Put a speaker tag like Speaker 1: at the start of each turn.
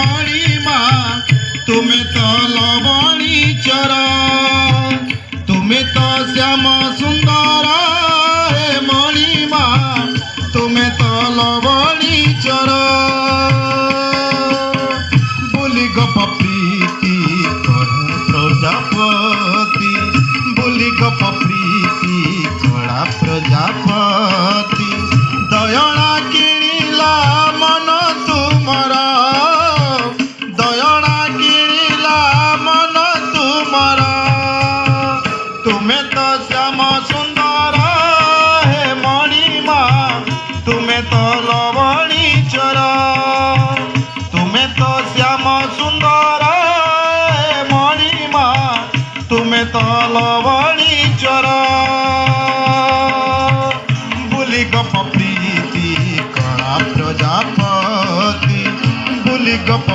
Speaker 1: मणिमा तुम्हें तो लवणी चर तुम्हें तो श्याम सुंदर हे मणिमा तुम्हें तो लवणी चर बोली गप प्रीति कड़ा प्रजापति बोली गप प्रीति कड़ा प्रजापति दयणा किणिला मन तुमर दयणा किणिला मन तुमर तुम्हें तो श्याम सुंदर हे मणिमा तुम्हें तो लवणी चर तुम्हें तो श्याम सुंदर हे मणिमा तुम्हें तो लवणी चर बोली गप प्रीति कड़ा प्रजापति बोली गप